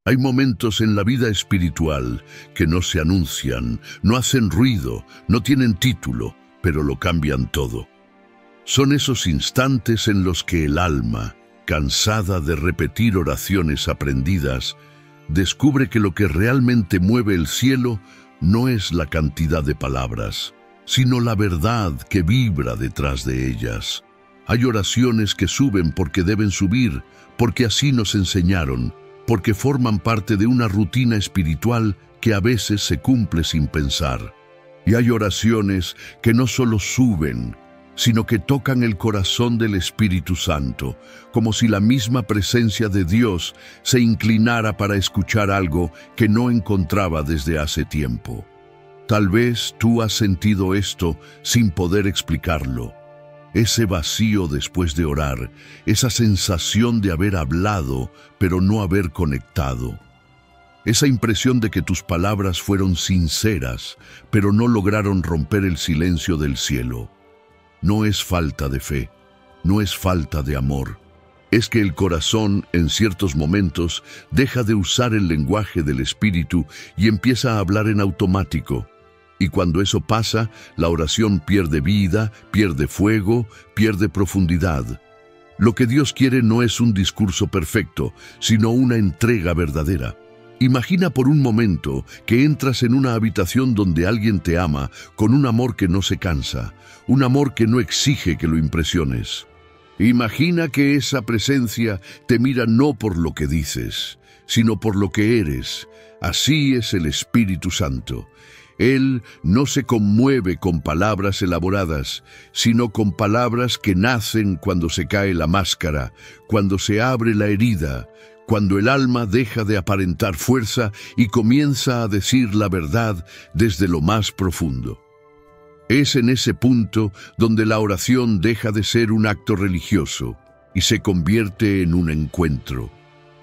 Hay momentos en la vida espiritual que no se anuncian, no hacen ruido, no tienen título, pero lo cambian todo. Son esos instantes en los que el alma, cansada de repetir oraciones aprendidas, descubre que lo que realmente mueve el cielo no es la cantidad de palabras, sino la verdad que vibra detrás de ellas. Hay oraciones que suben porque deben subir, porque así nos enseñaron, porque forman parte de una rutina espiritual que a veces se cumple sin pensar. Y hay oraciones que no solo suben, sino que tocan el corazón del Espíritu Santo, como si la misma presencia de Dios se inclinara para escuchar algo que no encontraba desde hace tiempo. Tal vez tú has sentido esto sin poder explicarlo. Ese vacío después de orar, esa sensación de haber hablado, pero no haber conectado. Esa impresión de que tus palabras fueron sinceras, pero no lograron romper el silencio del cielo. No es falta de fe, no es falta de amor. Es que el corazón, en ciertos momentos, deja de usar el lenguaje del Espíritu y empieza a hablar en automático. Y cuando eso pasa, la oración pierde vida, pierde fuego, pierde profundidad. Lo que Dios quiere no es un discurso perfecto, sino una entrega verdadera. Imagina por un momento que entras en una habitación donde alguien te ama con un amor que no se cansa, un amor que no exige que lo impresiones. Imagina que esa presencia te mira no por lo que dices, sino por lo que eres. Así es el Espíritu Santo. Él no se conmueve con palabras elaboradas, sino con palabras que nacen cuando se cae la máscara, cuando se abre la herida, cuando el alma deja de aparentar fuerza y comienza a decir la verdad desde lo más profundo. Es en ese punto donde la oración deja de ser un acto religioso y se convierte en un encuentro.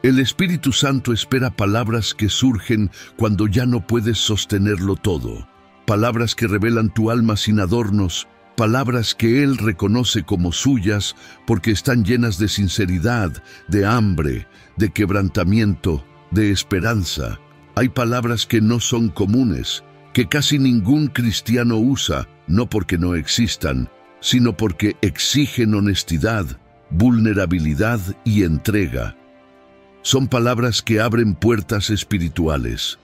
El Espíritu Santo espera palabras que surgen cuando ya no puedes sostenerlo todo, palabras que revelan tu alma sin adornos, palabras que Él reconoce como suyas porque están llenas de sinceridad, de hambre, de quebrantamiento, de esperanza. Hay palabras que no son comunes, que casi ningún cristiano usa, no porque no existan, sino porque exigen honestidad, vulnerabilidad y entrega. Son palabras que abren puertas espirituales,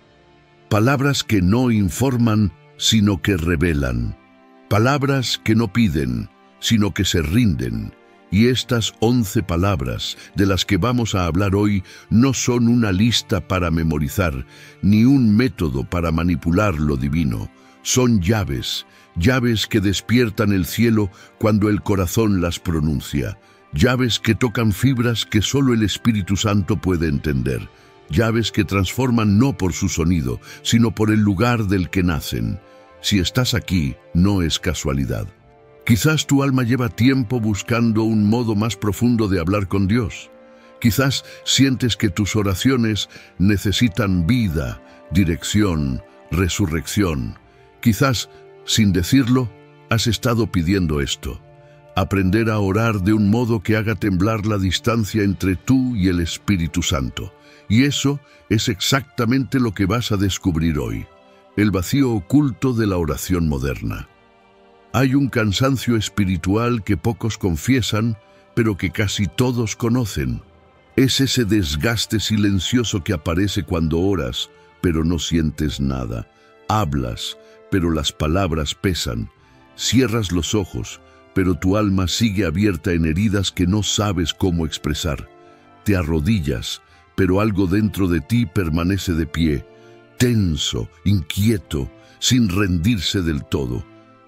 palabras que no informan, sino que revelan, palabras que no piden, sino que se rinden. Y estas 11 palabras de las que vamos a hablar hoy no son una lista para memorizar, ni un método para manipular lo divino. Son llaves, llaves que despiertan el cielo cuando el corazón las pronuncia. Llaves que tocan fibras que solo el Espíritu Santo puede entender. Llaves que transforman no por su sonido, sino por el lugar del que nacen. Si estás aquí, no es casualidad. Quizás tu alma lleva tiempo buscando un modo más profundo de hablar con Dios. Quizás sientes que tus oraciones necesitan vida, dirección, resurrección. Quizás, sin decirlo, has estado pidiendo esto. Aprender a orar de un modo que haga temblar la distancia entre tú y el Espíritu Santo. Y eso es exactamente lo que vas a descubrir hoy, el vacío oculto de la oración moderna. Hay un cansancio espiritual que pocos confiesan, pero que casi todos conocen. Es ese desgaste silencioso que aparece cuando oras, pero no sientes nada. Hablas, pero las palabras pesan. Cierras los ojos, pero tu alma sigue abierta en heridas que no sabes cómo expresar. Te arrodillas, pero algo dentro de ti permanece de pie, tenso, inquieto, sin rendirse del todo.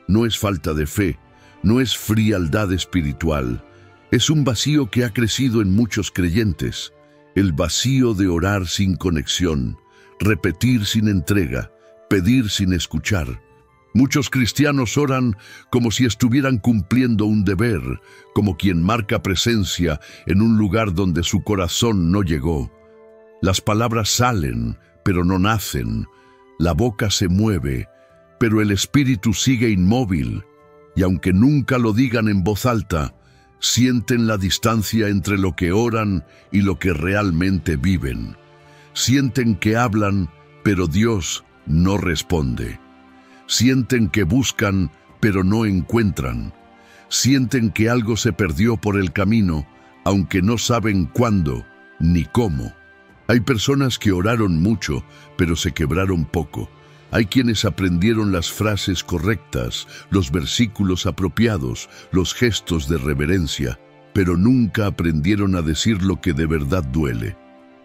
No es falta de fe, no es frialdad espiritual. Es un vacío que ha crecido en muchos creyentes. El vacío de orar sin conexión, repetir sin entrega, pedir sin escuchar. Muchos cristianos oran como si estuvieran cumpliendo un deber, como quien marca presencia en un lugar donde su corazón no llegó. Las palabras salen, pero no nacen. La boca se mueve, pero el espíritu sigue inmóvil. Y aunque nunca lo digan en voz alta, sienten la distancia entre lo que oran y lo que realmente viven. Sienten que hablan, pero Dios no responde. Sienten que buscan, pero no encuentran. Sienten que algo se perdió por el camino, aunque no saben cuándo ni cómo. Hay personas que oraron mucho, pero se quebraron poco. Hay quienes aprendieron las frases correctas, los versículos apropiados, los gestos de reverencia, pero nunca aprendieron a decir lo que de verdad duele.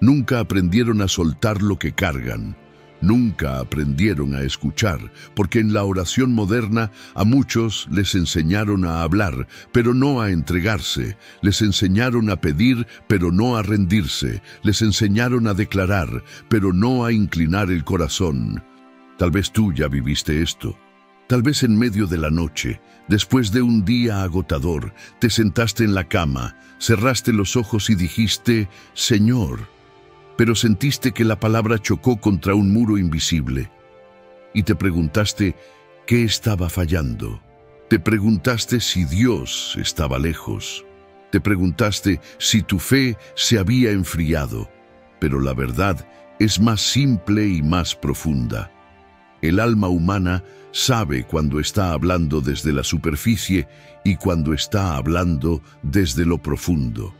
Nunca aprendieron a soltar lo que cargan. Nunca aprendieron a escuchar, porque en la oración moderna a muchos les enseñaron a hablar, pero no a entregarse. Les enseñaron a pedir, pero no a rendirse. Les enseñaron a declarar, pero no a inclinar el corazón. Tal vez tú ya viviste esto. Tal vez en medio de la noche, después de un día agotador, te sentaste en la cama, cerraste los ojos y dijiste, Señor, pero sentiste que la palabra chocó contra un muro invisible. Y te preguntaste qué estaba fallando. Te preguntaste si Dios estaba lejos. Te preguntaste si tu fe se había enfriado. Pero la verdad es más simple y más profunda. El alma humana sabe cuando está hablando desde la superficie y cuando está hablando desde lo profundo.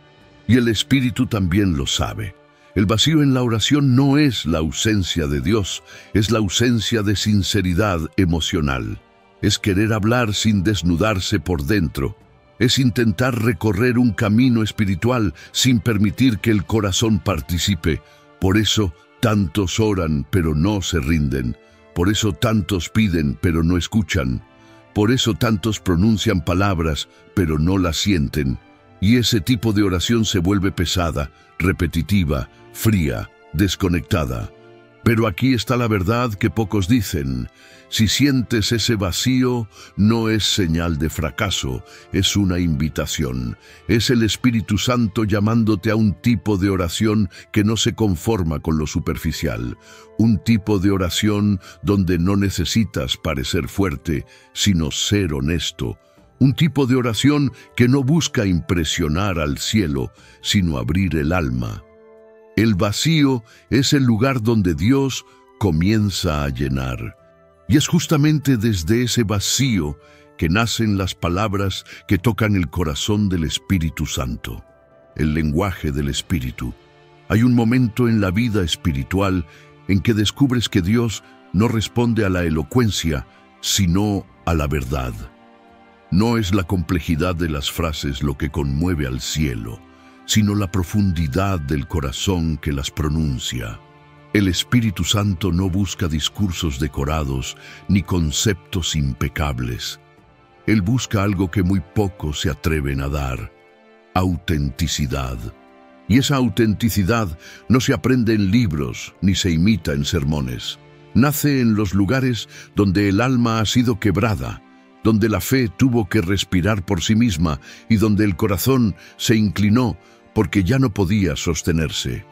Y el Espíritu también lo sabe. El vacío en la oración no es la ausencia de Dios, es la ausencia de sinceridad emocional. Es querer hablar sin desnudarse por dentro. Es intentar recorrer un camino espiritual sin permitir que el corazón participe. Por eso tantos oran, pero no se rinden. Por eso tantos piden, pero no escuchan. Por eso tantos pronuncian palabras, pero no las sienten. Y ese tipo de oración se vuelve pesada, repetitiva, fría, desconectada. Pero aquí está la verdad que pocos dicen. Si sientes ese vacío, no es señal de fracaso, es una invitación. Es el Espíritu Santo llamándote a un tipo de oración que no se conforma con lo superficial. Un tipo de oración donde no necesitas parecer fuerte, sino ser honesto. Un tipo de oración que no busca impresionar al cielo, sino abrir el alma. El vacío es el lugar donde Dios comienza a llenar. Y es justamente desde ese vacío que nacen las palabras que tocan el corazón del Espíritu Santo. El lenguaje del Espíritu. Hay un momento en la vida espiritual en que descubres que Dios no responde a la elocuencia, sino a la verdad. No es la complejidad de las frases lo que conmueve al cielo, sino la profundidad del corazón que las pronuncia. El Espíritu Santo no busca discursos decorados ni conceptos impecables. Él busca algo que muy pocos se atreven a dar: autenticidad. Y esa autenticidad no se aprende en libros ni se imita en sermones. Nace en los lugares donde el alma ha sido quebrada, donde la fe tuvo que respirar por sí misma y donde el corazón se inclinó porque ya no podía sostenerse.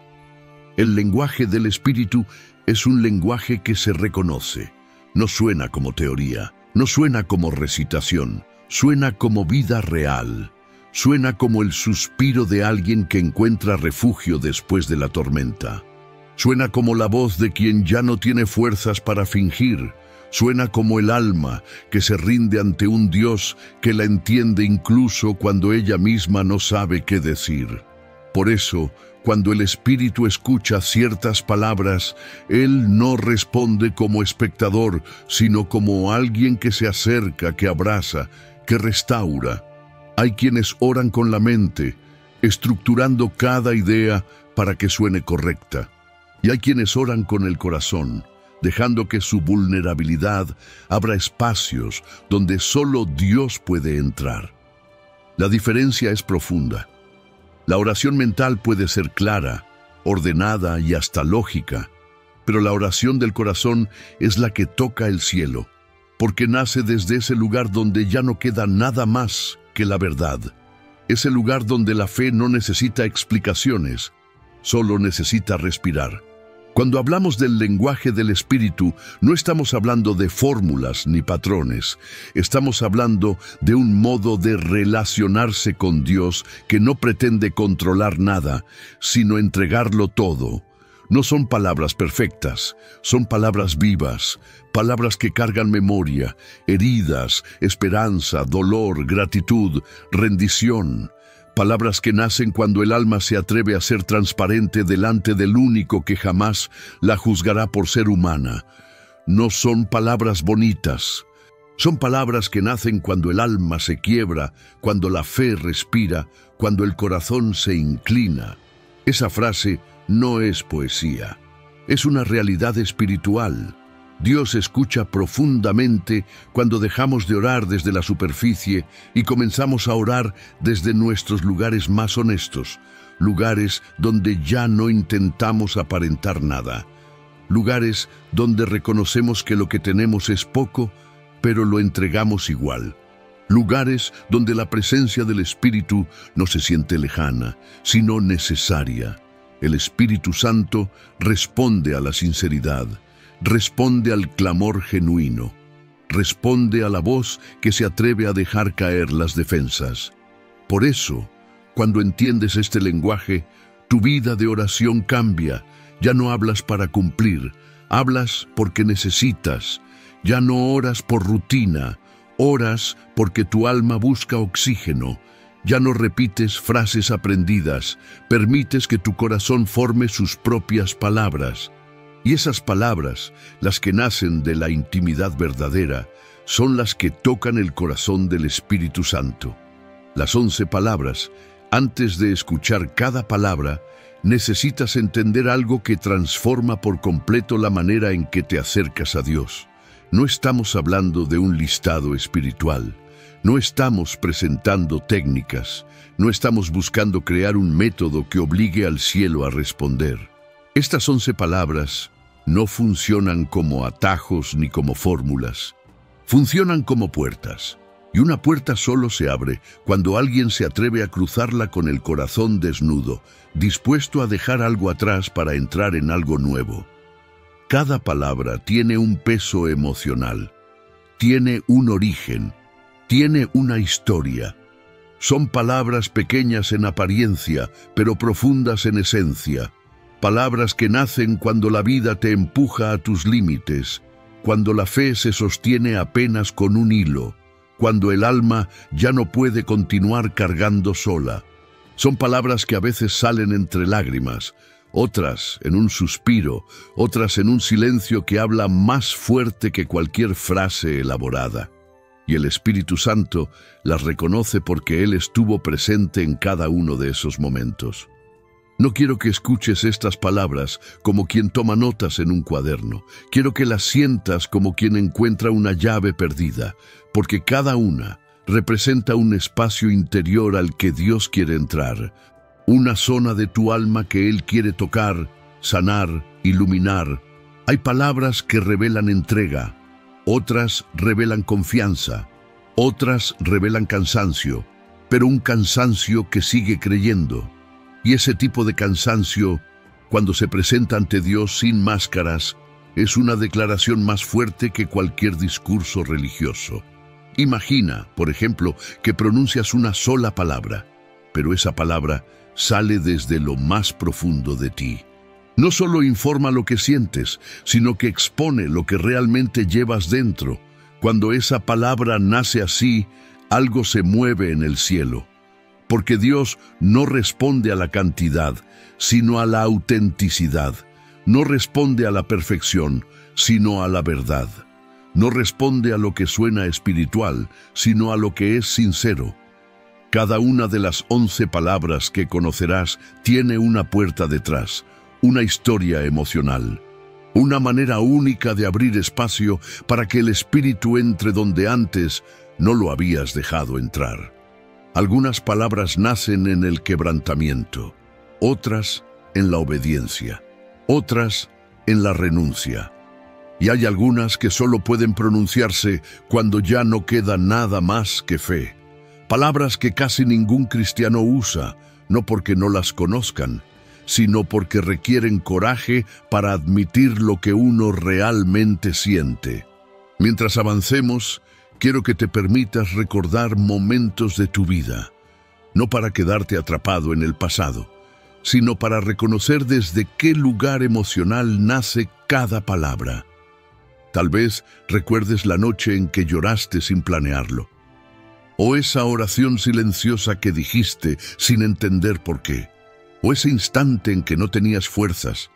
El lenguaje del Espíritu es un lenguaje que se reconoce. No suena como teoría, no suena como recitación, suena como vida real. Suena como el suspiro de alguien que encuentra refugio después de la tormenta. Suena como la voz de quien ya no tiene fuerzas para fingir. Suena como el alma que se rinde ante un Dios que la entiende incluso cuando ella misma no sabe qué decir. Por eso, cuando el Espíritu escucha ciertas palabras, Él no responde como espectador, sino como alguien que se acerca, que abraza, que restaura. Hay quienes oran con la mente, estructurando cada idea para que suene correcta. Y hay quienes oran con el corazón, dejando que su vulnerabilidad abra espacios donde solo Dios puede entrar. La diferencia es profunda. La oración mental puede ser clara, ordenada y hasta lógica, pero la oración del corazón es la que toca el cielo, porque nace desde ese lugar donde ya no queda nada más que la verdad. Es el lugar donde la fe no necesita explicaciones, solo necesita respirar. Cuando hablamos del lenguaje del Espíritu, no estamos hablando de fórmulas ni patrones. Estamos hablando de un modo de relacionarse con Dios que no pretende controlar nada, sino entregarlo todo. No son palabras perfectas, son palabras vivas, palabras que cargan memoria, heridas, esperanza, dolor, gratitud, rendición. Palabras que nacen cuando el alma se atreve a ser transparente delante del único que jamás la juzgará por ser humana. No son palabras bonitas. Son palabras que nacen cuando el alma se quiebra, cuando la fe respira, cuando el corazón se inclina. Esa frase no es poesía, es una realidad espiritual. Dios escucha profundamente cuando dejamos de orar desde la superficie y comenzamos a orar desde nuestros lugares más honestos, lugares donde ya no intentamos aparentar nada, lugares donde reconocemos que lo que tenemos es poco, pero lo entregamos igual. Lugares donde la presencia del Espíritu no se siente lejana, sino necesaria. El Espíritu Santo responde a la sinceridad, responde al clamor genuino, responde a la voz que se atreve a dejar caer las defensas. Por eso, cuando entiendes este lenguaje, tu vida de oración cambia. Ya no hablas para cumplir, hablas porque necesitas. Ya no oras por rutina, oras porque tu alma busca oxígeno. Ya no repites frases aprendidas, permites que tu corazón forme sus propias palabras. Y esas palabras, las que nacen de la intimidad verdadera, son las que tocan el corazón del Espíritu Santo. Las 11 palabras, antes de escuchar cada palabra, necesitas entender algo que transforma por completo la manera en que te acercas a Dios. No estamos hablando de un listado espiritual. No estamos presentando técnicas. No estamos buscando crear un método que obligue al cielo a responder. Estas 11 palabras no funcionan como atajos ni como fórmulas. Funcionan como puertas. Y una puerta solo se abre cuando alguien se atreve a cruzarla con el corazón desnudo, dispuesto a dejar algo atrás para entrar en algo nuevo. Cada palabra tiene un peso emocional, tiene un origen, tiene una historia. Son palabras pequeñas en apariencia, pero profundas en esencia. Palabras que nacen cuando la vida te empuja a tus límites, cuando la fe se sostiene apenas con un hilo, cuando el alma ya no puede continuar cargando sola. Son palabras que a veces salen entre lágrimas, otras en un suspiro, otras en un silencio que habla más fuerte que cualquier frase elaborada. Y el Espíritu Santo las reconoce porque Él estuvo presente en cada uno de esos momentos. No quiero que escuches estas palabras como quien toma notas en un cuaderno. Quiero que las sientas como quien encuentra una llave perdida, porque cada una representa un espacio interior al que Dios quiere entrar, una zona de tu alma que Él quiere tocar, sanar, iluminar. Hay palabras que revelan entrega, otras revelan confianza, otras revelan cansancio, pero un cansancio que sigue creyendo. Y ese tipo de cansancio, cuando se presenta ante Dios sin máscaras, es una declaración más fuerte que cualquier discurso religioso. Imagina, por ejemplo, que pronuncias una sola palabra, pero esa palabra sale desde lo más profundo de ti. No solo informa lo que sientes, sino que expone lo que realmente llevas dentro. Cuando esa palabra nace así, algo se mueve en el cielo. Porque Dios no responde a la cantidad, sino a la autenticidad. No responde a la perfección, sino a la verdad. No responde a lo que suena espiritual, sino a lo que es sincero. Cada una de las 11 palabras que conocerás tiene una puerta detrás, una historia emocional, una manera única de abrir espacio para que el Espíritu entre donde antes no lo habías dejado entrar. Algunas palabras nacen en el quebrantamiento, otras en la obediencia, otras en la renuncia. Y hay algunas que solo pueden pronunciarse cuando ya no queda nada más que fe. Palabras que casi ningún cristiano usa, no porque no las conozcan, sino porque requieren coraje para admitir lo que uno realmente siente. Mientras avancemos, quiero que te permitas recordar momentos de tu vida, no para quedarte atrapado en el pasado, sino para reconocer desde qué lugar emocional nace cada palabra. Tal vez recuerdes la noche en que lloraste sin planearlo, o esa oración silenciosa que dijiste sin entender por qué, o ese instante en que no tenías fuerzas,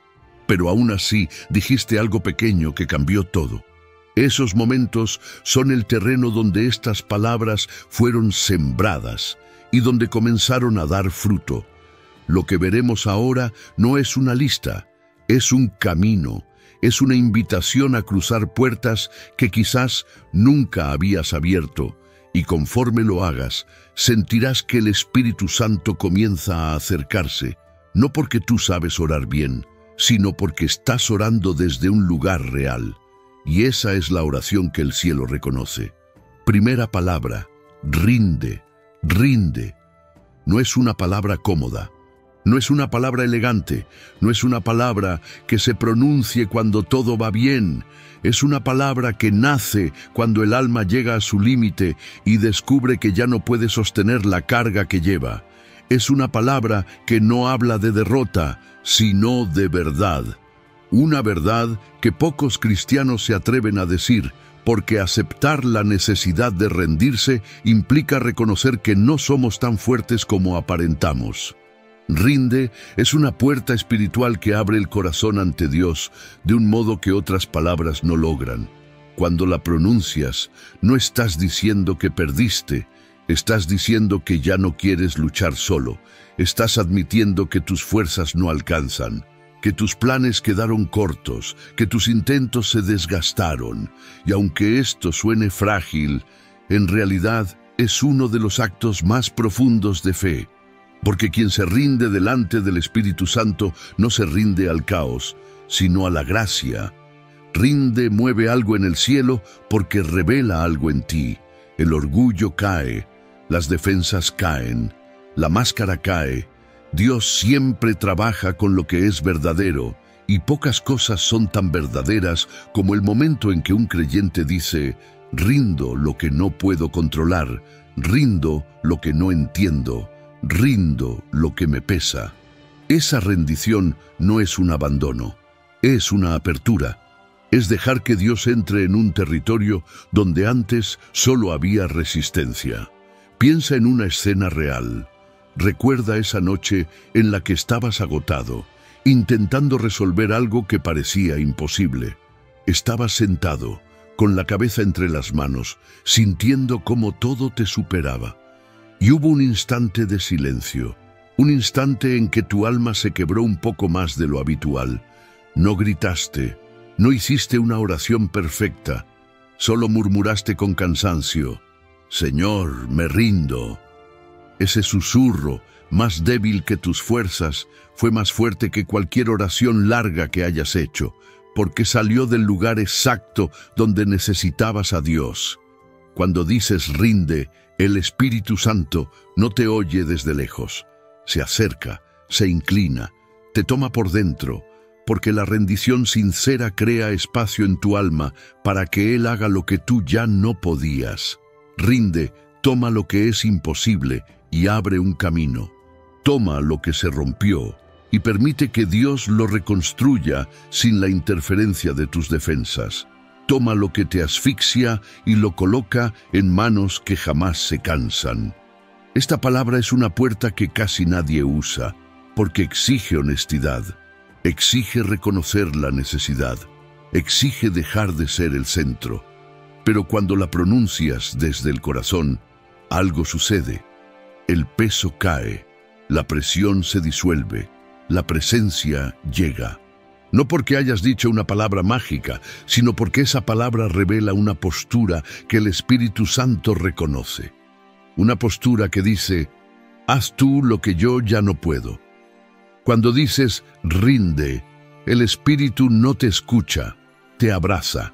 pero aún así dijiste algo pequeño que cambió todo. Esos momentos son el terreno donde estas palabras fueron sembradas y donde comenzaron a dar fruto. Lo que veremos ahora no es una lista, es un camino, es una invitación a cruzar puertas que quizás nunca habías abierto, y conforme lo hagas, sentirás que el Espíritu Santo comienza a acercarse, no porque tú sabes orar bien, sino porque estás orando desde un lugar real. Y esa es la oración que el cielo reconoce. Primera palabra, rinde, rinde. No es una palabra cómoda, no es una palabra elegante, no es una palabra que se pronuncie cuando todo va bien. Es una palabra que nace cuando el alma llega a su límite y descubre que ya no puede sostener la carga que lleva. Es una palabra que no habla de derrota, sino de verdad. Una verdad que pocos cristianos se atreven a decir, porque aceptar la necesidad de rendirse implica reconocer que no somos tan fuertes como aparentamos. Rinde es una puerta espiritual que abre el corazón ante Dios de un modo que otras palabras no logran. Cuando la pronuncias, no estás diciendo que perdiste, estás diciendo que ya no quieres luchar solo, estás admitiendo que tus fuerzas no alcanzan, que tus planes quedaron cortos, que tus intentos se desgastaron, y aunque esto suene frágil, en realidad es uno de los actos más profundos de fe, porque quien se rinde delante del Espíritu Santo no se rinde al caos, sino a la gracia. Rinde mueve algo en el cielo porque revela algo en ti. El orgullo cae, las defensas caen, la máscara cae. Dios siempre trabaja con lo que es verdadero, y pocas cosas son tan verdaderas como el momento en que un creyente dice: rindo lo que no puedo controlar, rindo lo que no entiendo, rindo lo que me pesa. Esa rendición no es un abandono, es una apertura. Es dejar que Dios entre en un territorio donde antes solo había resistencia. Piensa en una escena real. Recuerda esa noche en la que estabas agotado, intentando resolver algo que parecía imposible. Estabas sentado, con la cabeza entre las manos, sintiendo cómo todo te superaba. Y hubo un instante de silencio, un instante en que tu alma se quebró un poco más de lo habitual. No gritaste, no hiciste una oración perfecta, solo murmuraste con cansancio: Señor, me rindo. Ese susurro, más débil que tus fuerzas, fue más fuerte que cualquier oración larga que hayas hecho, porque salió del lugar exacto donde necesitabas a Dios. Cuando dices rinde, el Espíritu Santo no te oye desde lejos. Se acerca, se inclina, te toma por dentro, porque la rendición sincera crea espacio en tu alma para que Él haga lo que tú ya no podías. Rinde, toma lo que es imposible y abre un camino. Toma lo que se rompió y permite que Dios lo reconstruya sin la interferencia de tus defensas. Toma lo que te asfixia y lo coloca en manos que jamás se cansan. Esta palabra es una puerta que casi nadie usa, porque exige honestidad, exige reconocer la necesidad, exige dejar de ser el centro. Pero cuando la pronuncias desde el corazón, algo sucede. El peso cae, la presión se disuelve, la presencia llega. No porque hayas dicho una palabra mágica, sino porque esa palabra revela una postura que el Espíritu Santo reconoce. Una postura que dice: haz tú lo que yo ya no puedo. Cuando dices rinde, el Espíritu no te escucha, te abraza.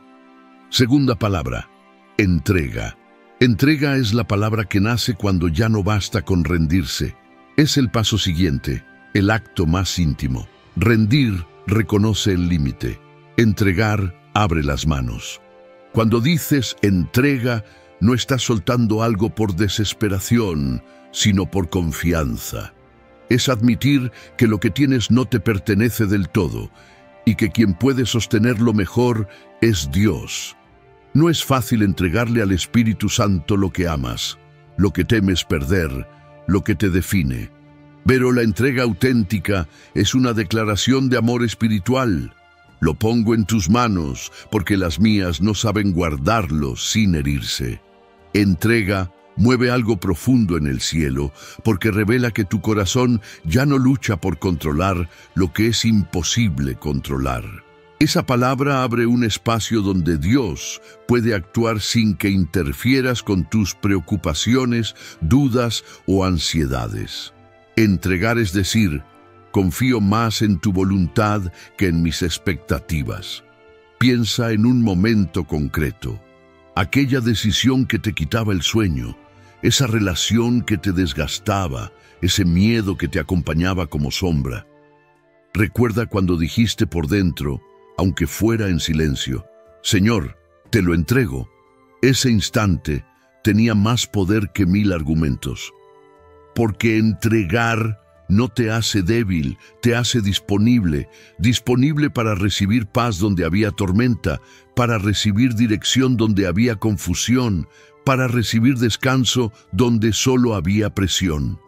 Segunda palabra, entrega. Entrega es la palabra que nace cuando ya no basta con rendirse. Es el paso siguiente, el acto más íntimo. Rendir reconoce el límite. Entregar abre las manos. Cuando dices entrega, no estás soltando algo por desesperación, sino por confianza. Es admitir que lo que tienes no te pertenece del todo y que quien puede sostenerlo mejor es Dios. No es fácil entregarle al Espíritu Santo lo que amas, lo que temes perder, lo que te define. Pero la entrega auténtica es una declaración de amor espiritual. Lo pongo en tus manos, porque las mías no saben guardarlo sin herirse. Entrega mueve algo profundo en el cielo, porque revela que tu corazón ya no lucha por controlar lo que es imposible controlar. Esa palabra abre un espacio donde Dios puede actuar sin que interfieras con tus preocupaciones, dudas o ansiedades. Entregar es decir, confío más en tu voluntad que en mis expectativas. Piensa en un momento concreto, aquella decisión que te quitaba el sueño, esa relación que te desgastaba, ese miedo que te acompañaba como sombra. Recuerda cuando dijiste por dentro, aunque fuera en silencio, Señor, te lo entrego. Ese instante tenía más poder que 1000 argumentos. Porque entregar no te hace débil, te hace disponible para recibir paz donde había tormenta, para recibir dirección donde había confusión, para recibir descanso donde solo había presión.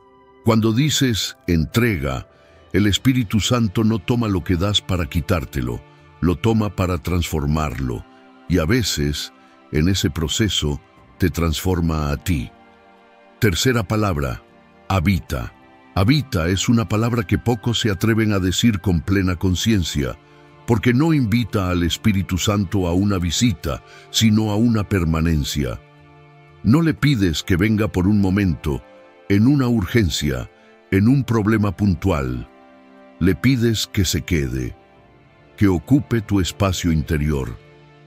Cuando dices entrega, el Espíritu Santo no toma lo que das para quitártelo, lo toma para transformarlo, y a veces, en ese proceso, te transforma a ti. Tercera palabra, habita. Habita es una palabra que pocos se atreven a decir con plena conciencia, porque no invita al Espíritu Santo a una visita, sino a una permanencia. No le pides que venga por un momento, en una urgencia, en un problema puntual. Le pides que se quede, que ocupe tu espacio interior,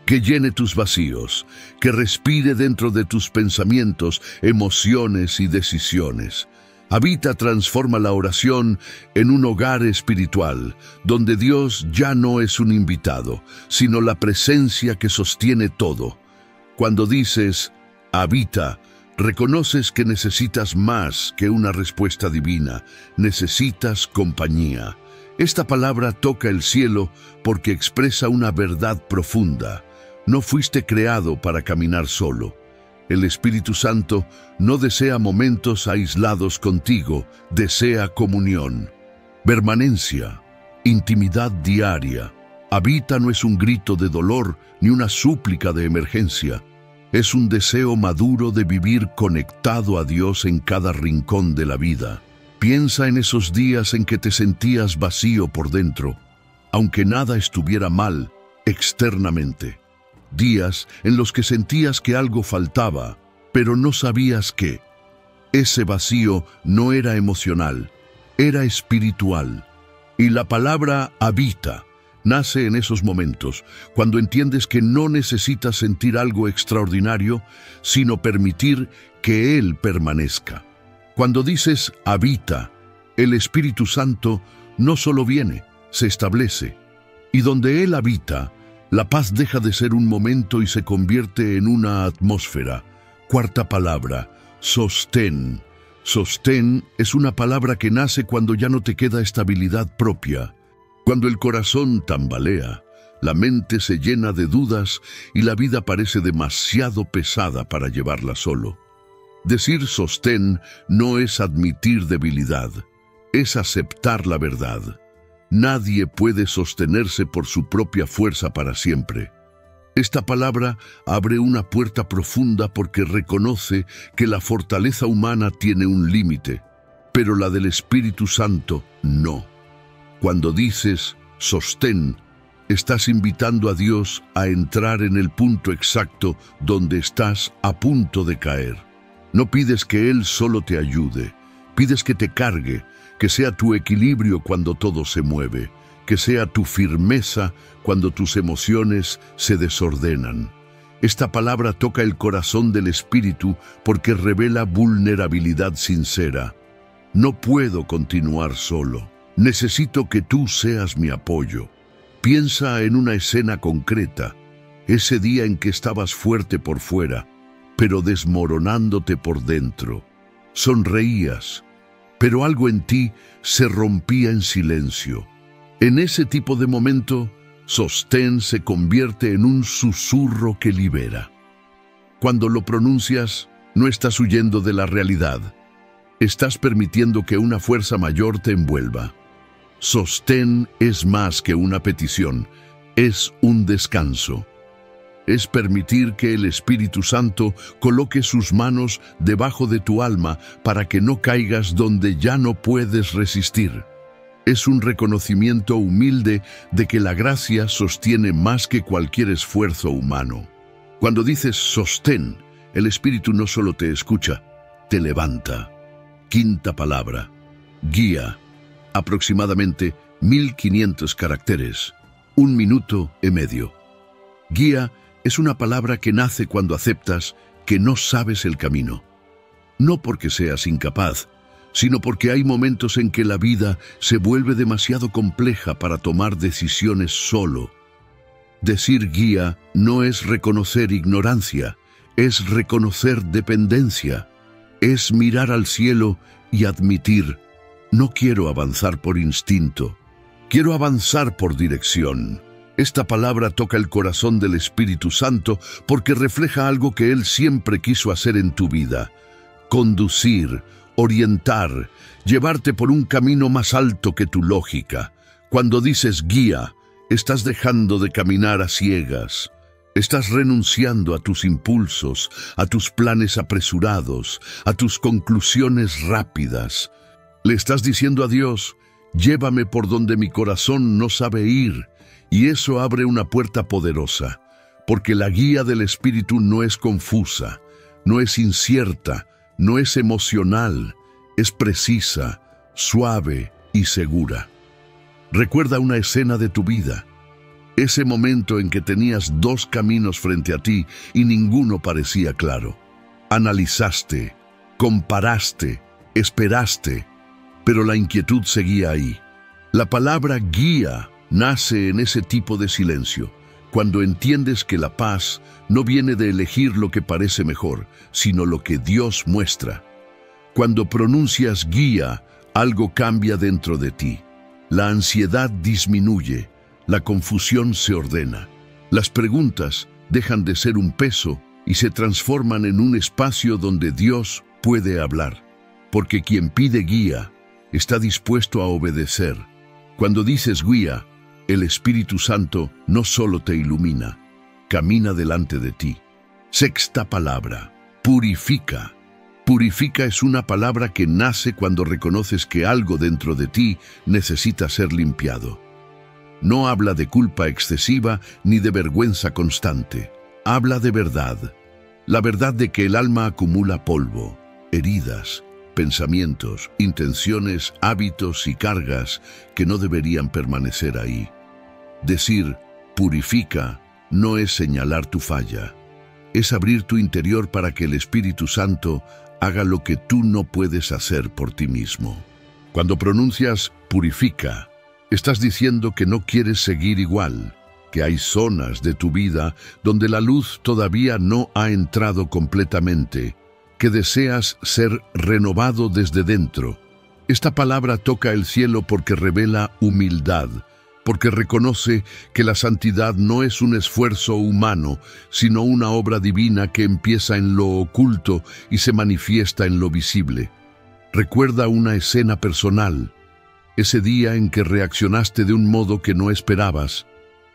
que llene tus vacíos, que respire dentro de tus pensamientos, emociones y decisiones. Habita transforma la oración en un hogar espiritual, donde Dios ya no es un invitado, sino la presencia que sostiene todo. Cuando dices, habita, reconoces que necesitas más que una respuesta divina, necesitas compañía. Esta palabra toca el cielo porque expresa una verdad profunda. No fuiste creado para caminar solo. El Espíritu Santo no desea momentos aislados contigo, desea comunión, permanencia, intimidad diaria. Habita no es un grito de dolor ni una súplica de emergencia. Es un deseo maduro de vivir conectado a Dios en cada rincón de la vida. Piensa en esos días en que te sentías vacío por dentro, aunque nada estuviera mal externamente. Días en los que sentías que algo faltaba, pero no sabías qué. Ese vacío no era emocional, era espiritual. Y la palabra habita nace en esos momentos, cuando entiendes que no necesitas sentir algo extraordinario, sino permitir que Él permanezca. Cuando dices habita, el Espíritu Santo no solo viene, se establece. Y donde Él habita, la paz deja de ser un momento y se convierte en una atmósfera. Cuarta palabra, sostén. Sostén es una palabra que nace cuando ya no te queda estabilidad propia. Cuando el corazón tambalea, la mente se llena de dudas y la vida parece demasiado pesada para llevarla solo. Decir sostén no es admitir debilidad, es aceptar la verdad. Nadie puede sostenerse por su propia fuerza para siempre. Esta palabra abre una puerta profunda porque reconoce que la fortaleza humana tiene un límite, pero la del Espíritu Santo no. Cuando dices sostén, estás invitando a Dios a entrar en el punto exacto donde estás a punto de caer. No pides que Él solo te ayude, pides que te cargue, que sea tu equilibrio cuando todo se mueve, que sea tu firmeza cuando tus emociones se desordenan. Esta palabra toca el corazón del Espíritu porque revela vulnerabilidad sincera. No puedo continuar solo. Necesito que tú seas mi apoyo. Piensa en una escena concreta, ese día en que estabas fuerte por fuera, pero desmoronándote por dentro. Sonreías, pero algo en ti se rompía en silencio. En ese tipo de momento, sostén se convierte en un susurro que libera. Cuando lo pronuncias, no estás huyendo de la realidad. Estás permitiendo que una fuerza mayor te envuelva. Sostén es más que una petición, es un descanso. Es permitir que el Espíritu Santo coloque sus manos debajo de tu alma para que no caigas donde ya no puedes resistir. Es un reconocimiento humilde de que la gracia sostiene más que cualquier esfuerzo humano. Cuando dices sostén, el Espíritu no solo te escucha, te levanta. Quinta palabra, guía. Aproximadamente 1500 caracteres, 1 minuto y medio. Guía es una palabra que nace cuando aceptas que no sabes el camino. No porque seas incapaz, sino porque hay momentos en que la vida se vuelve demasiado compleja para tomar decisiones solo. Decir guía no es reconocer ignorancia, es reconocer dependencia, es mirar al cielo y admitir, no quiero avanzar por instinto, quiero avanzar por dirección. Esta palabra toca el corazón del Espíritu Santo porque refleja algo que Él siempre quiso hacer en tu vida: conducir, orientar, llevarte por un camino más alto que tu lógica. Cuando dices guía, estás dejando de caminar a ciegas. Estás renunciando a tus impulsos, a tus planes apresurados, a tus conclusiones rápidas. Le estás diciendo a Dios, llévame por donde mi corazón no sabe ir, y eso abre una puerta poderosa, porque la guía del Espíritu no es confusa, no es incierta, no es emocional, es precisa, suave y segura. Recuerda una escena de tu vida, ese momento en que tenías 2 caminos frente a ti y ninguno parecía claro. Analizaste, comparaste, esperaste, pero la inquietud seguía ahí. La palabra guía nace en ese tipo de silencio, cuando entiendes que la paz no viene de elegir lo que parece mejor, sino lo que Dios muestra. Cuando pronuncias guía, algo cambia dentro de ti. La ansiedad disminuye, la confusión se ordena. Las preguntas dejan de ser un peso y se transforman en un espacio donde Dios puede hablar, porque quien pide guía está dispuesto a obedecer. Cuando dices guía, el Espíritu Santo no solo te ilumina, camina delante de ti. Sexta palabra, purifica. Purifica es una palabra que nace cuando reconoces que algo dentro de ti necesita ser limpiado. No habla de culpa excesiva ni de vergüenza constante. Habla de verdad. La verdad de que el alma acumula polvo, heridas, pensamientos, intenciones, hábitos y cargas que no deberían permanecer ahí. Decir purifica no es señalar tu falla, es abrir tu interior para que el Espíritu Santo haga lo que tú no puedes hacer por ti mismo. Cuando pronuncias purifica, estás diciendo que no quieres seguir igual, que hay zonas de tu vida donde la luz todavía no ha entrado completamente, que deseas ser renovado desde dentro. Esta palabra toca el cielo porque revela humildad, porque reconoce que la santidad no es un esfuerzo humano, sino una obra divina que empieza en lo oculto y se manifiesta en lo visible. Recuerda una escena personal, ese día en que reaccionaste de un modo que no esperabas,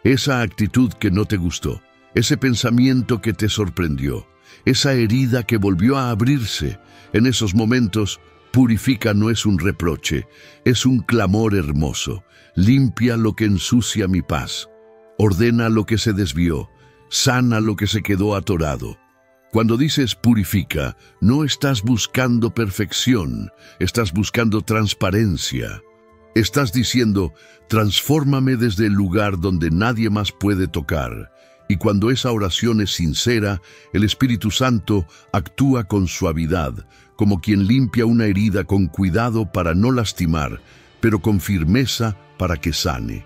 esa actitud que no te gustó, ese pensamiento que te sorprendió, esa herida que volvió a abrirse. En esos momentos, purifica no es un reproche, es un clamor hermoso. Limpia lo que ensucia mi paz, ordena lo que se desvió, sana lo que se quedó atorado. Cuando dices purifica, no estás buscando perfección, estás buscando transparencia. Estás diciendo, transfórmame desde el lugar donde nadie más puede tocar. Y cuando esa oración es sincera, el Espíritu Santo actúa con suavidad, como quien limpia una herida con cuidado para no lastimar, pero con firmeza para que sane.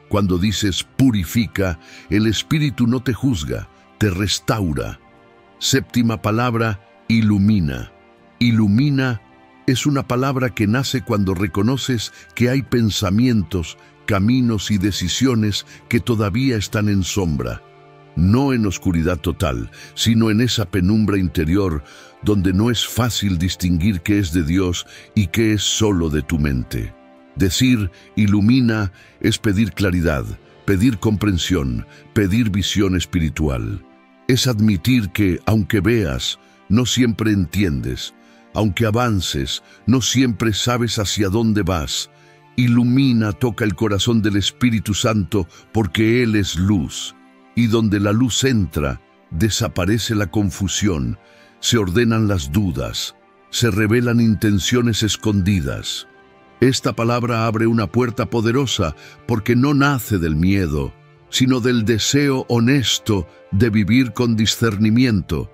Cuando dices purifica, el Espíritu no te juzga, te restaura. Séptima palabra, ilumina. Ilumina Es una palabra que nace cuando reconoces que hay pensamientos, caminos y decisiones que todavía están en sombra. No en oscuridad total, sino en esa penumbra interior donde no es fácil distinguir qué es de Dios y qué es solo de tu mente. Decir ilumina es pedir claridad, pedir comprensión, pedir visión espiritual. Es admitir que, aunque veas, no siempre entiendes. Aunque avances, no siempre sabes hacia dónde vas. Ilumina toca el corazón del Espíritu Santo porque Él es luz. Y donde la luz entra, desaparece la confusión, se ordenan las dudas, se revelan intenciones escondidas. Esta palabra abre una puerta poderosa porque no nace del miedo, sino del deseo honesto de vivir con discernimiento.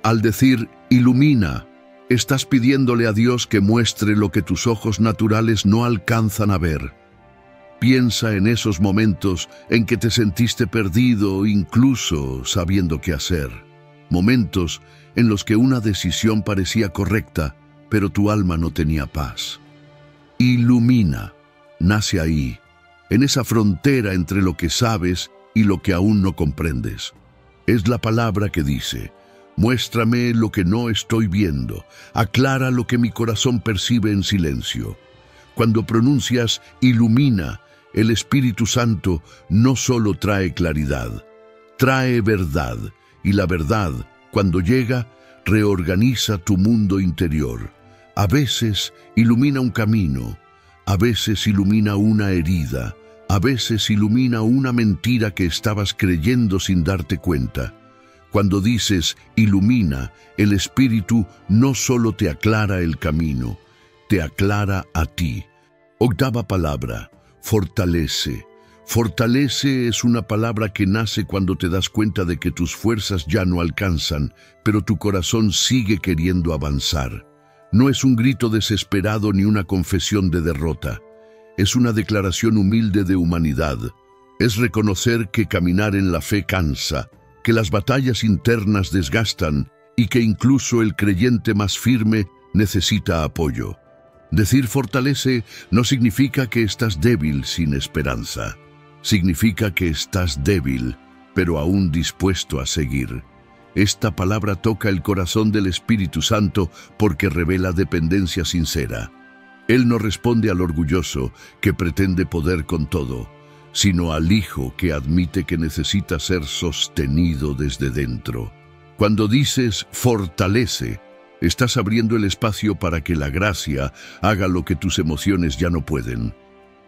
Al decir ilumina, estás pidiéndole a Dios que muestre lo que tus ojos naturales no alcanzan a ver. Piensa en esos momentos en que te sentiste perdido, incluso sabiendo qué hacer. Momentos en los que una decisión parecía correcta, pero tu alma no tenía paz. Ilumina, nace ahí, en esa frontera entre lo que sabes y lo que aún no comprendes. Es la palabra que dice: muéstrame lo que no estoy viendo, aclara lo que mi corazón percibe en silencio. Cuando pronuncias ilumina, el Espíritu Santo no solo trae claridad, trae verdad, y la verdad, cuando llega, reorganiza tu mundo interior. A veces ilumina un camino, a veces ilumina una herida, a veces ilumina una mentira que estabas creyendo sin darte cuenta. Cuando dices ilumina, el Espíritu no solo te aclara el camino, te aclara a ti. Octava palabra, fortalece. Fortalece es una palabra que nace cuando te das cuenta de que tus fuerzas ya no alcanzan, pero tu corazón sigue queriendo avanzar. No es un grito desesperado ni una confesión de derrota. Es una declaración humilde de humanidad. Es reconocer que caminar en la fe cansa, que las batallas internas desgastan y que incluso el creyente más firme necesita apoyo. Decir fortalece no significa que estás débil sin esperanza. Significa que estás débil, pero aún dispuesto a seguir. Esta palabra toca el corazón del Espíritu Santo porque revela dependencia sincera. Él no responde al orgulloso que pretende poder con todo, sino al hijo que admite que necesita ser sostenido desde dentro. Cuando dices fortalece, estás abriendo el espacio para que la gracia haga lo que tus emociones ya no pueden.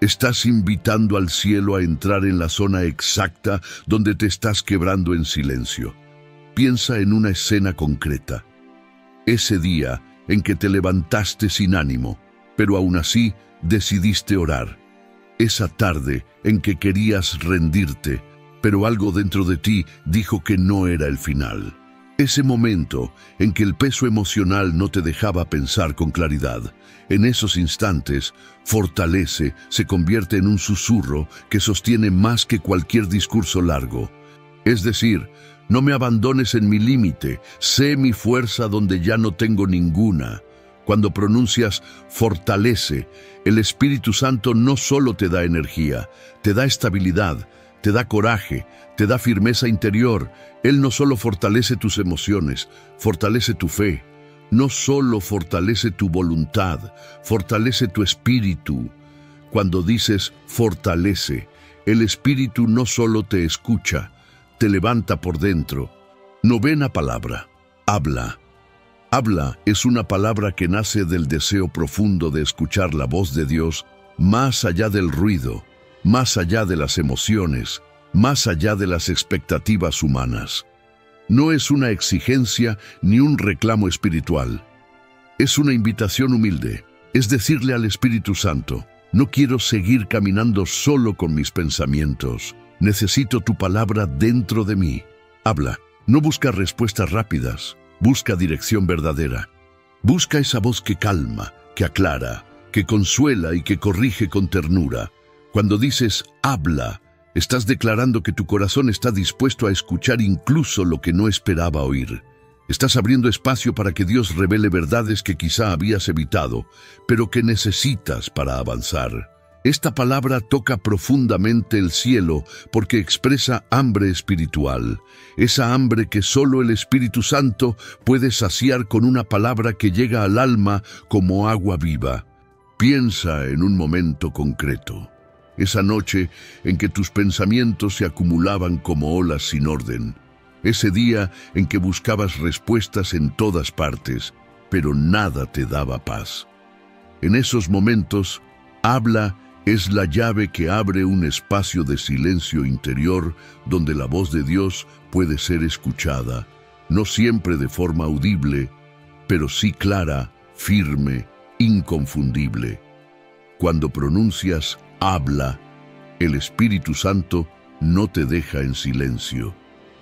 Estás invitando al cielo a entrar en la zona exacta donde te estás quebrando en silencio. Piensa en una escena concreta. Ese día en que te levantaste sin ánimo, pero aún así decidiste orar. Esa tarde en que querías rendirte, pero algo dentro de ti dijo que no era el final. Ese momento en que el peso emocional no te dejaba pensar con claridad. En esos instantes, fortalece se convierte en un susurro que sostiene más que cualquier discurso largo. Es decir, no me abandones en mi límite, sé mi fuerza donde ya no tengo ninguna. Cuando pronuncias fortalece, el Espíritu Santo no solo te da energía, te da estabilidad, te da coraje, te da firmeza interior. Él no solo fortalece tus emociones, fortalece tu fe. No solo fortalece tu voluntad, fortalece tu espíritu. Cuando dices fortalece, el Espíritu no solo te escucha, te levanta por dentro. Novena palabra, habla. Habla es una palabra que nace del deseo profundo de escuchar la voz de Dios más allá del ruido, más allá de las emociones, más allá de las expectativas humanas. No es una exigencia ni un reclamo espiritual. Es una invitación humilde. Es decirle al Espíritu Santo: no quiero seguir caminando solo con mis pensamientos. Necesito tu palabra dentro de mí. Habla. No busca respuestas rápidas. Busca dirección verdadera. Busca esa voz que calma, que aclara, que consuela y que corrige con ternura. Cuando dices habla, estás declarando que tu corazón está dispuesto a escuchar incluso lo que no esperaba oír. Estás abriendo espacio para que Dios revele verdades que quizá habías evitado, pero que necesitas para avanzar. Esta palabra toca profundamente el cielo porque expresa hambre espiritual, esa hambre que solo el Espíritu Santo puede saciar con una palabra que llega al alma como agua viva. Piensa en un momento concreto, esa noche en que tus pensamientos se acumulaban como olas sin orden, ese día en que buscabas respuestas en todas partes, pero nada te daba paz. En esos momentos, habla es la llave que abre un espacio de silencio interior donde la voz de Dios puede ser escuchada, no siempre de forma audible, pero sí clara, firme, inconfundible. Cuando pronuncias habla, el Espíritu Santo no te deja en silencio.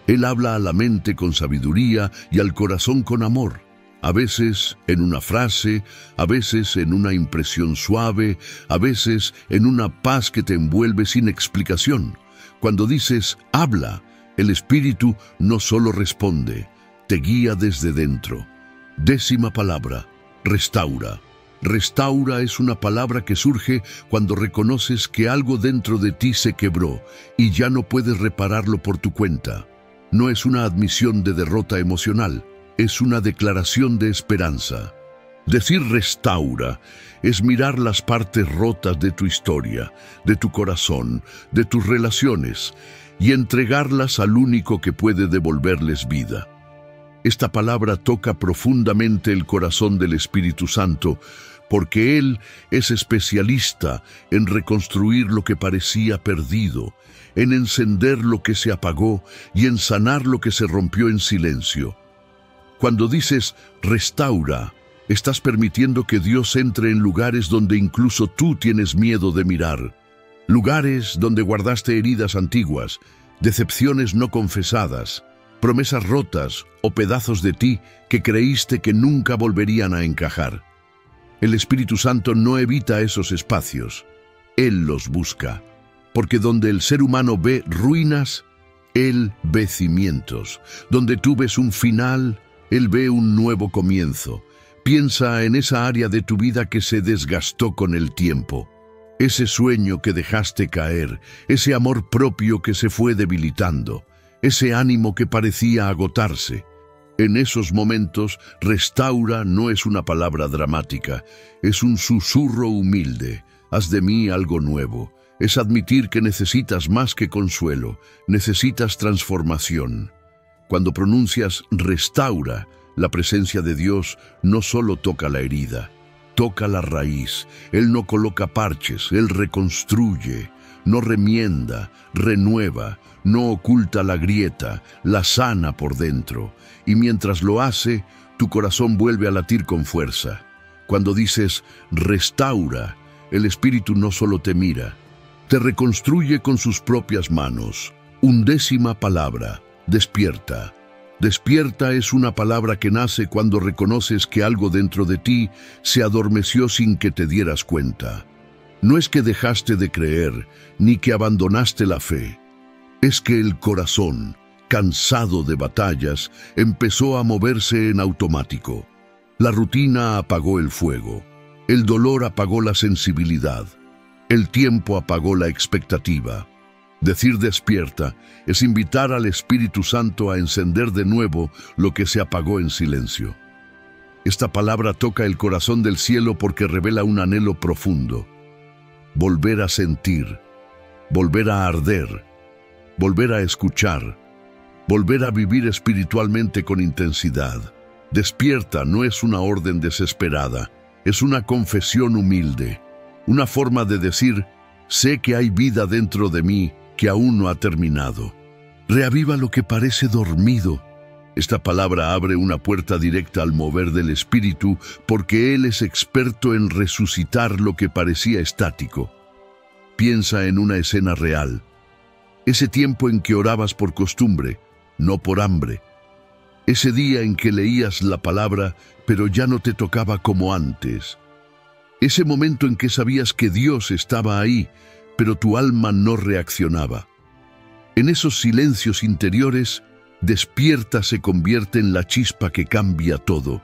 Él habla a la mente con sabiduría y al corazón con amor. A veces en una frase, a veces en una impresión suave, a veces en una paz que te envuelve sin explicación. Cuando dices habla, el Espíritu no solo responde, te guía desde dentro. 10ª palabra, restaura. Restaura es una palabra que surge cuando reconoces que algo dentro de ti se quebró y ya no puedes repararlo por tu cuenta. No es una admisión de derrota emocional, es una declaración de esperanza. Decir restaura es mirar las partes rotas de tu historia, de tu corazón, de tus relaciones, y entregarlas al único que puede devolverles vida. Esta palabra toca profundamente el corazón del Espíritu Santo, porque Él es especialista en reconstruir lo que parecía perdido, en encender lo que se apagó y en sanar lo que se rompió en silencio. Cuando dices restaura, estás permitiendo que Dios entre en lugares donde incluso tú tienes miedo de mirar. Lugares donde guardaste heridas antiguas, decepciones no confesadas, promesas rotas o pedazos de ti que creíste que nunca volverían a encajar. El Espíritu Santo no evita esos espacios, Él los busca, porque donde el ser humano ve ruinas, Él ve cimientos. Donde tú ves un final, Él ve un nuevo comienzo. Piensa en esa área de tu vida que se desgastó con el tiempo, ese sueño que dejaste caer, ese amor propio que se fue debilitando, ese ánimo que parecía agotarse. En esos momentos, restaura no es una palabra dramática, es un susurro humilde. Haz de mí algo nuevo. Es admitir que necesitas más que consuelo, necesitas transformación. Cuando pronuncias restaura, la presencia de Dios no solo toca la herida, toca la raíz. Él no coloca parches, Él reconstruye, no remienda, renueva, no oculta la grieta, la sana por dentro. Y mientras lo hace, tu corazón vuelve a latir con fuerza. Cuando dices restaura, el Espíritu no solo te mira, te reconstruye con sus propias manos. 11ª palabra, despierta. Despierta es una palabra que nace cuando reconoces que algo dentro de ti se adormeció sin que te dieras cuenta. No es que dejaste de creer, ni que abandonaste la fe. Es que el corazón, cansado de batallas, empezó a moverse en automático. La rutina apagó el fuego. El dolor apagó la sensibilidad. El tiempo apagó la expectativa. Decir despierta es invitar al Espíritu Santo a encender de nuevo lo que se apagó en silencio. Esta palabra toca el corazón del cielo porque revela un anhelo profundo. Volver a sentir, volver a arder, volver a escuchar, volver a vivir espiritualmente con intensidad. Despierta no es una orden desesperada, es una confesión humilde, una forma de decir, sé que hay vida dentro de mí que aún no ha terminado. Reaviva lo que parece dormido. Esta palabra abre una puerta directa al mover del Espíritu porque Él es experto en resucitar lo que parecía estático. Piensa en una escena real. Ese tiempo en que orabas por costumbre, no por hambre. Ese día en que leías la palabra, pero ya no te tocaba como antes. Ese momento en que sabías que Dios estaba ahí, pero tu alma no reaccionaba. En esos silencios interiores, Despierta se convierte en la chispa que cambia todo.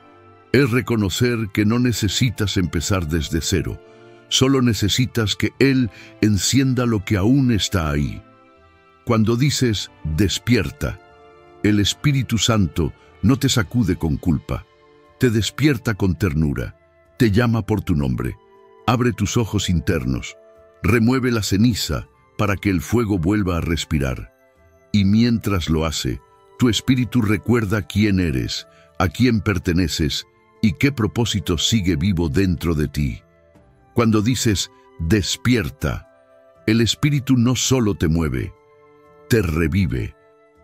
Es reconocer que no necesitas empezar desde cero, solo necesitas que Él encienda lo que aún está ahí. Cuando dices despierta, el Espíritu Santo no te sacude con culpa, te despierta con ternura, te llama por tu nombre, abre tus ojos internos, remueve la ceniza para que el fuego vuelva a respirar. Y mientras lo hace, tu espíritu recuerda quién eres, a quién perteneces y qué propósito sigue vivo dentro de ti. Cuando dices despierta, el espíritu no solo te mueve, te revive.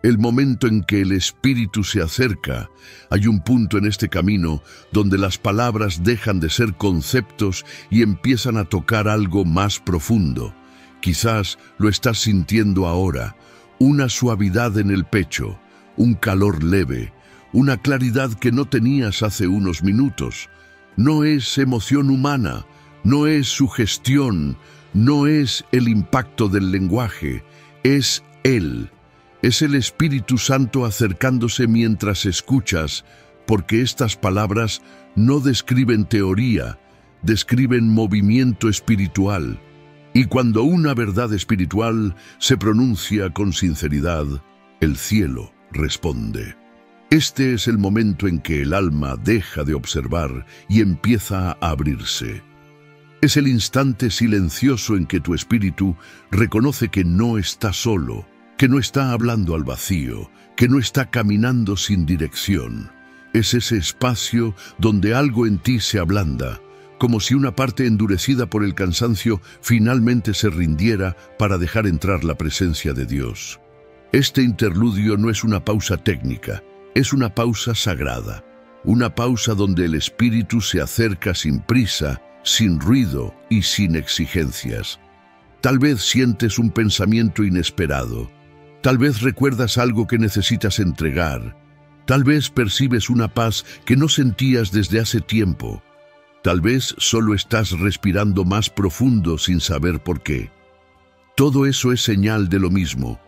El momento en que el espíritu se acerca, hay un punto en este camino donde las palabras dejan de ser conceptos y empiezan a tocar algo más profundo. Quizás lo estás sintiendo ahora, una suavidad en el pecho, un calor leve, una claridad que no tenías hace unos minutos. No es emoción humana, no es sugestión, no es el impacto del lenguaje, es Él. Es el Espíritu Santo acercándose mientras escuchas, porque estas palabras no describen teoría, describen movimiento espiritual. Y cuando una verdad espiritual se pronuncia con sinceridad, el cielo responde. Este es el momento en que el alma deja de observar y empieza a abrirse. Es el instante silencioso en que tu espíritu reconoce que no está solo, que no está hablando al vacío, que no está caminando sin dirección. Es ese espacio donde algo en ti se ablanda, como si una parte endurecida por el cansancio finalmente se rindiera para dejar entrar la presencia de Dios. Este interludio no es una pausa técnica, es una pausa sagrada, una pausa donde el espíritu se acerca sin prisa, sin ruido y sin exigencias. Tal vez sientes un pensamiento inesperado, tal vez recuerdas algo que necesitas entregar, tal vez percibes una paz que no sentías desde hace tiempo, tal vez solo estás respirando más profundo sin saber por qué. Todo eso es señal de lo mismo.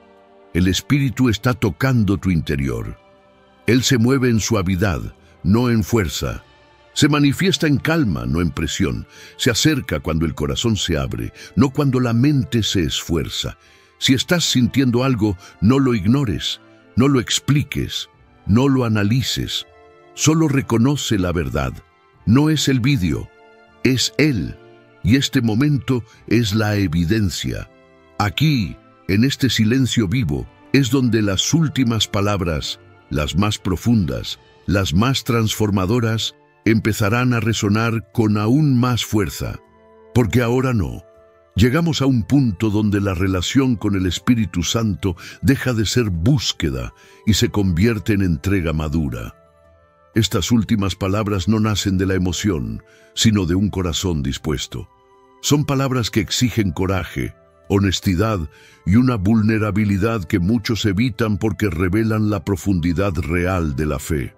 El espíritu está tocando tu interior. Él se mueve en suavidad, no en fuerza. Se manifiesta en calma, no en presión. Se acerca cuando el corazón se abre, no cuando la mente se esfuerza. Si estás sintiendo algo, no lo ignores, no lo expliques, no lo analices. Solo reconoce la verdad. No es el vídeo, es Él. Y este momento es la evidencia. Aquí, en este silencio vivo, es donde las últimas palabras, las más profundas, las más transformadoras, empezarán a resonar con aún más fuerza. Porque ahora no. Llegamos a un punto donde la relación con el Espíritu Santo deja de ser búsqueda y se convierte en entrega madura. Estas últimas palabras no nacen de la emoción, sino de un corazón dispuesto. Son palabras que exigen coraje, honestidad y una vulnerabilidad que muchos evitan porque revelan la profundidad real de la fe.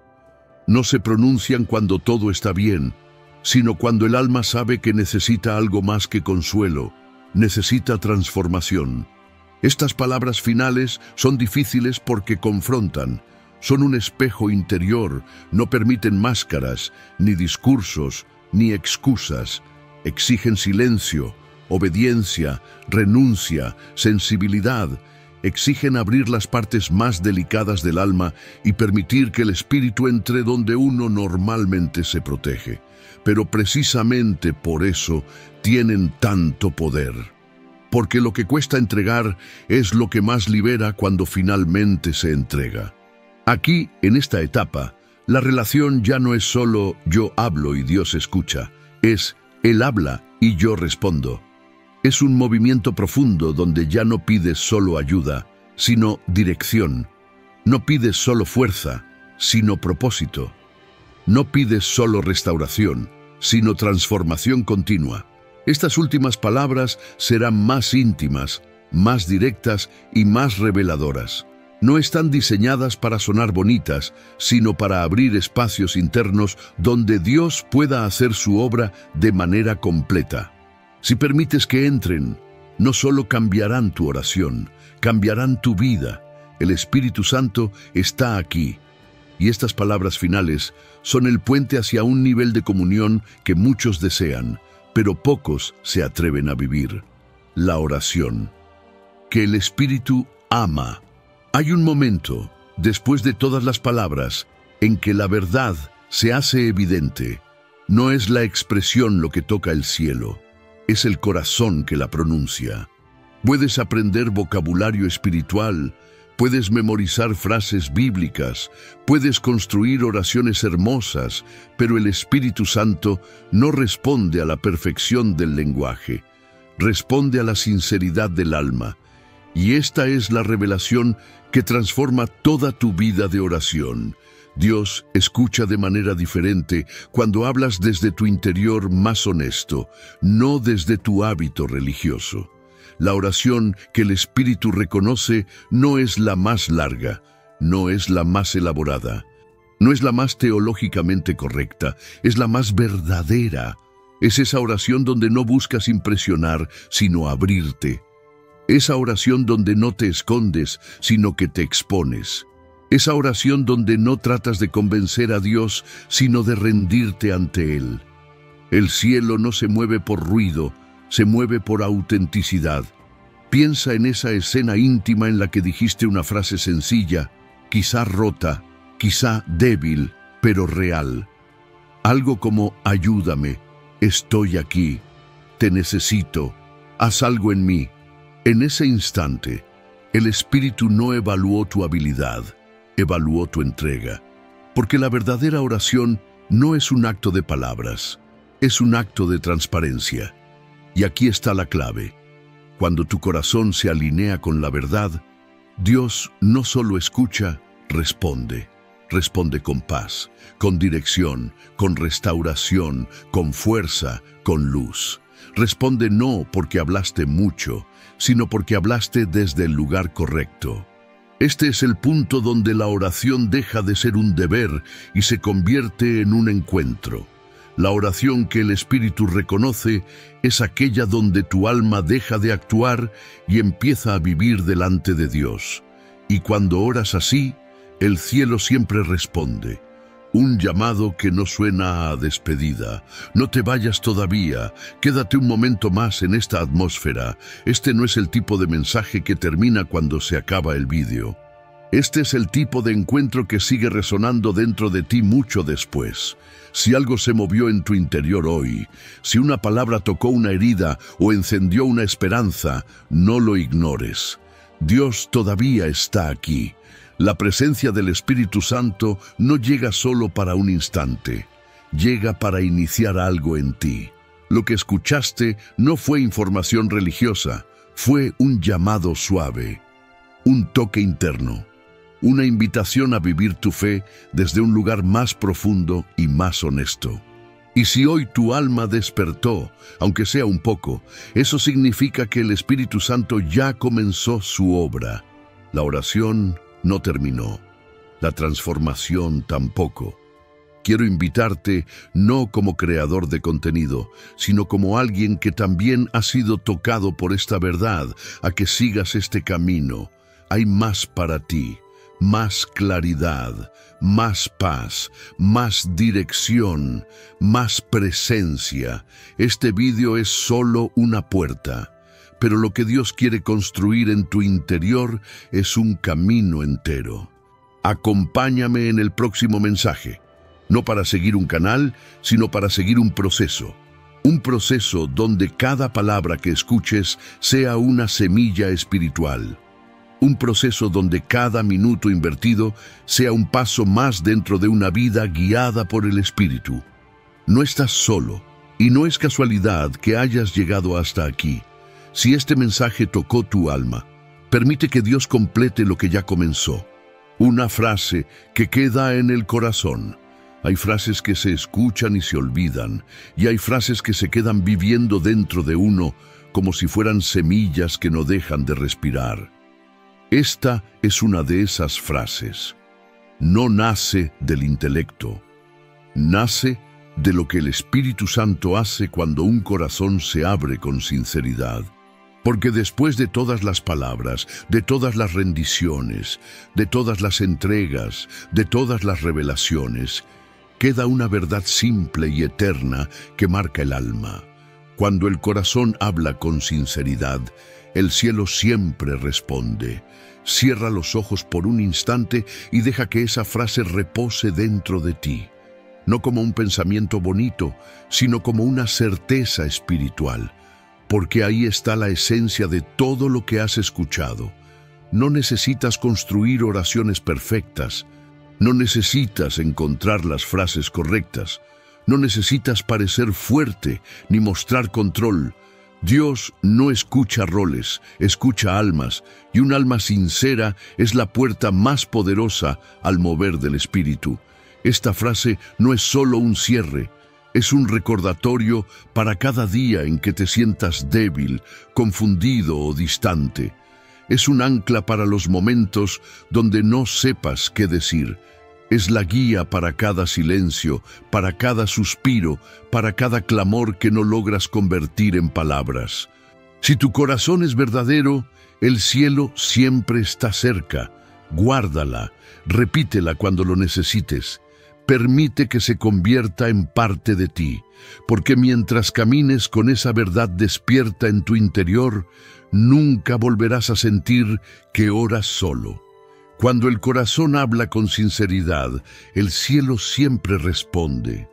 No se pronuncian cuando todo está bien, sino cuando el alma sabe que necesita algo más que consuelo, necesita transformación. Estas palabras finales son difíciles porque confrontan, son un espejo interior, no permiten máscaras, ni discursos, ni excusas, exigen silencio, obediencia, renuncia, sensibilidad, exigen abrir las partes más delicadas del alma y permitir que el espíritu entre donde uno normalmente se protege. Pero precisamente por eso tienen tanto poder. Porque lo que cuesta entregar es lo que más libera cuando finalmente se entrega. Aquí, en esta etapa, la relación ya no es solo yo hablo y Dios escucha, es Él habla y yo respondo. Es un movimiento profundo donde ya no pides solo ayuda, sino dirección. No pides solo fuerza, sino propósito. No pides solo restauración, sino transformación continua. Estas últimas palabras serán más íntimas, más directas y más reveladoras. No están diseñadas para sonar bonitas, sino para abrir espacios internos donde Dios pueda hacer su obra de manera completa. Si permites que entren, no solo cambiarán tu oración, cambiarán tu vida, El Espíritu Santo está aquí. Y estas palabras finales son el puente hacia un nivel de comunión que muchos desean, pero pocos se atreven a vivir. La oración. Que el Espíritu ama. Hay un momento, después de todas las palabras, en que la verdad se hace evidente. No es la expresión lo que toca el cielo, es el corazón que la pronuncia. Puedes aprender vocabulario espiritual, puedes memorizar frases bíblicas, puedes construir oraciones hermosas, pero el Espíritu Santo no responde a la perfección del lenguaje, responde a la sinceridad del alma. Y esta es la revelación que transforma toda tu vida de oración. Dios escucha de manera diferente cuando hablas desde tu interior más honesto, no desde tu hábito religioso. La oración que el Espíritu reconoce no es la más larga, no es la más elaborada, no es la más teológicamente correcta, es la más verdadera. Es esa oración donde no buscas impresionar, sino abrirte. Esa oración donde no te escondes, sino que te expones. Esa oración donde no tratas de convencer a Dios, sino de rendirte ante Él. El cielo no se mueve por ruido, se mueve por autenticidad. Piensa en esa escena íntima en la que dijiste una frase sencilla, quizá rota, quizá débil, pero real. Algo como, ayúdame, estoy aquí, te necesito, haz algo en mí. En ese instante, el Espíritu no evaluó tu habilidad, evaluó tu entrega, porque la verdadera oración no es un acto de palabras, es un acto de transparencia. Y aquí está la clave. Cuando tu corazón se alinea con la verdad, Dios no solo escucha, responde. Responde con paz, con dirección, con restauración, con fuerza, con luz. Responde no porque hablaste mucho, sino porque hablaste desde el lugar correcto. Este es el punto donde la oración deja de ser un deber y se convierte en un encuentro. La oración que el Espíritu reconoce es aquella donde tu alma deja de actuar y empieza a vivir delante de Dios. Y cuando oras así, el cielo siempre responde. Un llamado que no suena a despedida. No te vayas todavía, quédate un momento más en esta atmósfera. Este no es el tipo de mensaje que termina cuando se acaba el vídeo. Este es el tipo de encuentro que sigue resonando dentro de ti mucho después. Si algo se movió en tu interior hoy, si una palabra tocó una herida o encendió una esperanza, no lo ignores. Dios todavía está aquí. La presencia del Espíritu Santo no llega solo para un instante, llega para iniciar algo en ti. Lo que escuchaste no fue información religiosa, fue un llamado suave, un toque interno, una invitación a vivir tu fe desde un lugar más profundo y más honesto. Y si hoy tu alma despertó, aunque sea un poco, eso significa que el Espíritu Santo ya comenzó su obra. La oración no terminó, la transformación tampoco. Quiero invitarte no como creador de contenido, sino como alguien que también ha sido tocado por esta verdad, a que sigas este camino. Hay más para ti, más claridad, más paz, más dirección, más presencia. Este vídeo es solo una puerta. Pero lo que Dios quiere construir en tu interior es un camino entero. Acompáñame en el próximo mensaje, no para seguir un canal, sino para seguir un proceso. Un proceso donde cada palabra que escuches sea una semilla espiritual. Un proceso donde cada minuto invertido sea un paso más dentro de una vida guiada por el Espíritu. No estás solo, y no es casualidad que hayas llegado hasta aquí. Si este mensaje tocó tu alma, permite que Dios complete lo que ya comenzó. Una frase que queda en el corazón. Hay frases que se escuchan y se olvidan, y hay frases que se quedan viviendo dentro de uno como si fueran semillas que no dejan de respirar. Esta es una de esas frases. No nace del intelecto, nace de lo que el Espíritu Santo hace cuando un corazón se abre con sinceridad. Porque después de todas las palabras, de todas las rendiciones, de todas las entregas, de todas las revelaciones, queda una verdad simple y eterna que marca el alma. Cuando el corazón habla con sinceridad, el cielo siempre responde. Cierra los ojos por un instante y deja que esa frase repose dentro de ti. No como un pensamiento bonito, sino como una certeza espiritual. Porque ahí está la esencia de todo lo que has escuchado. No necesitas construir oraciones perfectas. No necesitas encontrar las frases correctas. No necesitas parecer fuerte ni mostrar control. Dios no escucha roles, escucha almas, y un alma sincera es la puerta más poderosa al mover del Espíritu. Esta frase no es solo un cierre, es un recordatorio para cada día en que te sientas débil, confundido o distante. Es un ancla para los momentos donde no sepas qué decir. Es la guía para cada silencio, para cada suspiro, para cada clamor que no logras convertir en palabras. Si tu corazón es verdadero, el cielo siempre está cerca. Guárdala, repítela cuando lo necesites. Permite que se convierta en parte de ti, porque mientras camines con esa verdad despierta en tu interior, nunca volverás a sentir que oras solo. Cuando el corazón habla con sinceridad, el cielo siempre responde.